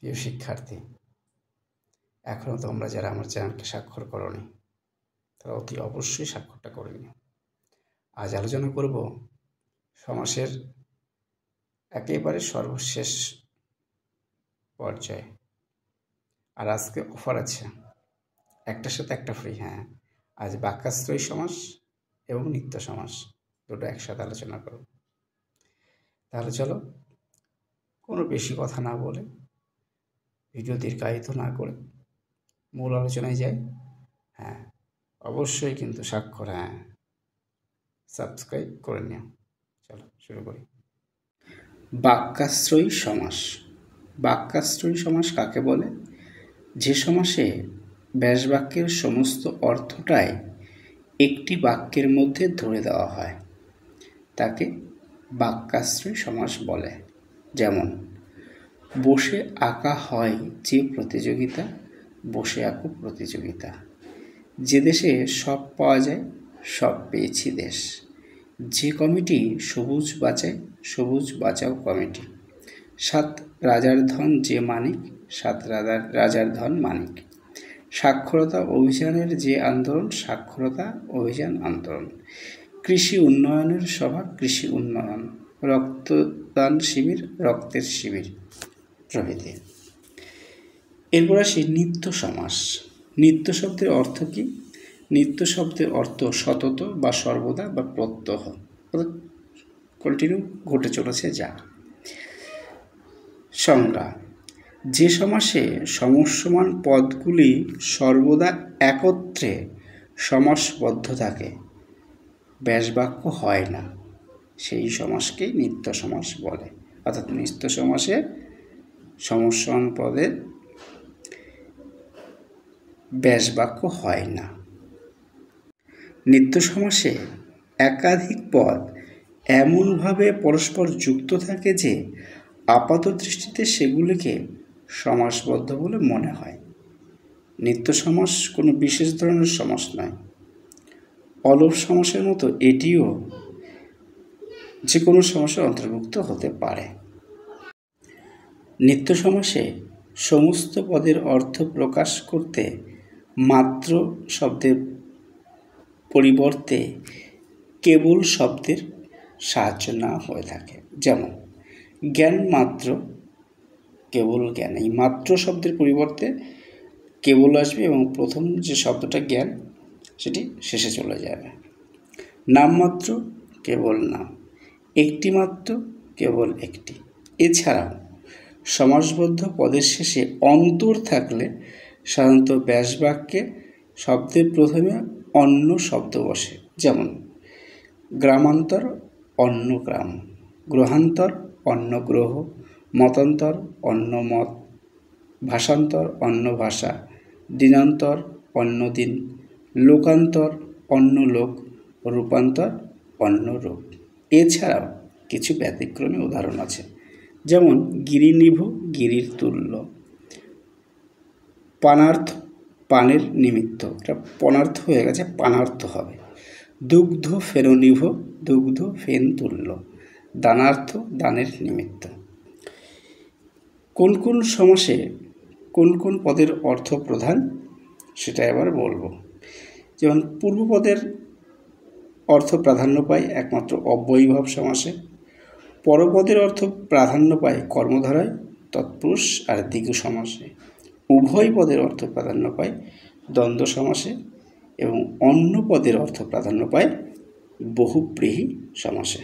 প্রিয় শিক্ষার্থী, এখনও তোমরা যারা আমার চ্যানেলকে স্বাক্ষর করোনি তারা অতি অবশ্যই স্বাক্ষরটা করে নিও। আজ আলোচনা করব সমাসের একেবারে সর্বশেষ পর্যায়ে। আর আজকে অফার আছে, একটার সাথে একটা ফ্রি। হ্যাঁ, আজ বাক্যাশ্রয়ী সমাস এবং নিত্য সমাস দুটো একসাথে আলোচনা করব। তাহলে চলো, কোনো বেশি কথা না বলে, ভিডিও দীর্ঘায়িত না করে মূল আলোচনায় যাই। হ্যাঁ, অবশ্যই কিন্তু স্বাক্ষর, সাবস্ক্রাইব করে নিও। চলো শুরু করি। বাক্যাশ্রয়ী সমাস। বাক্যাশ্রয়ী সমাস কাকে বলে? যে সমাসে ব্যাসবাক্যের সমস্ত অর্থটাই একটি বাক্যের মধ্যে ধরে দেওয়া হয় তাকে বাক্যাশ্রয়ী সমাস বলে। যেমন, বসে আঁকা হয় যে প্রতিযোগিতা, বসে আঁকো প্রতিযোগিতা। যে দেশে সব পাওয়া যায়, সব পেয়েছি দেশ। যে কমিটি সবুজ বাঁচায়, সবুজ বাঁচাও কমিটি। সাত রাজার ধন যে মানিক, সাত রাজার ধন মানিক। সাক্ষরতা অভিযানের যে আন্দোলন, সাক্ষরতা অভিযান আন্দোলন। কৃষি উন্নয়নের সভা, কৃষি উন্নয়ন। রক্তদান শিবির, রক্তের শিবির প্রভৃতি। এরপর আসি নিত্য সমাস। নিত্য শব্দের অর্থ কি? নিত্য শব্দের অর্থ সতত বা সর্বদা বা প্রত্যহ, কন্টিনিউ ঘটে চলেছে যা। সংজ্ঞা: যে সমাসে সমস্যমান পদগুলি সর্বদা একত্রে সমাসবদ্ধ থাকে, ব্যাসবাক্য হয় না, সেই সমাসকেই নিত্য সমাস বলে। অর্থাৎ নিত্য সমাসে সমস্যমান পদের ব্যাসবাক্য হয় না। নিত্য সমাসে একাধিক পদ এমনভাবে পরস্পর যুক্ত থাকে যে আপাত দৃষ্টিতে সেগুলিকে সমাসবদ্ধ বলে মনে হয়। নিত্য সমাস কোনো বিশেষ ধরনের সমাস নয়। অলপ সমাসের মতো এটিও যে কোনো সমাসের অন্তর্ভুক্ত হতে পারে। নিত্য সমাসে সমস্ত পদের অর্থ প্রকাশ করতে মাত্র শব্দের পরিবর্তে কেবল শব্দের সাহায্য নেওয়া হয়ে থাকে। যেমন, জ্ঞান মাত্র, কেবল জ্ঞান। এই মাত্র শব্দের পরিবর্তে কেবল আসবে এবং প্রথম যে শব্দটা জ্ঞান সেটি শেষে চলে যাবে। নামমাত্র, কেবল নাম। একটি মাত্র, কেবল একটি। এছাড়াও সমাসবদ্ধ পদের শেষে অন্তর থাকলে সাধারণত ব্যাসবাক্যে শব্দের প্রথমে অন্য শব্দ বসে। যেমন, গ্রামান্তর, অন্য গ্রাম। গ্রহান্তর, অন্য গ্রহ। মতান্তর, অন্য মত। ভাষান্তর, অন্য ভাষা। দিনান্তর, অন্য দিন। লোকান্তর, অন্য লোক। রূপান্তর, অন্য রূপ। এছাড়াও কিছু ব্যতিক্রমী উদাহরণ আছে। যেমন, গিরিনিভ, গিরির তুল্য। পানার্থ, পানের নিমিত্ত। এটা পনার্থ হয়ে গেছে, পানার্থ হবে। দুগ্ধ ফেননিভ, দুগ্ধ ফেন তুল্য। দানার্থ, দানের নিমিত্ত। কোন কোন সমাসে কোন কোন পদের অর্থ প্রধান সেটা এবার বলবো। যেমন, পূর্বপদের অর্থ প্রাধান্য পায় একমাত্র অব্যয়ীভাব সমাসে। পরপদের অর্থ প্রাধান্য পায় কর্মধারায়, তৎপুরুষ আর দ্বিগু সমাসে। উভয় পদের অর্থ প্রাধান্য পায় দ্বন্দ্ব সমাসে এবং অন্য পদের অর্থ প্রাধান্য পায় বহুব্রীহি সমাসে।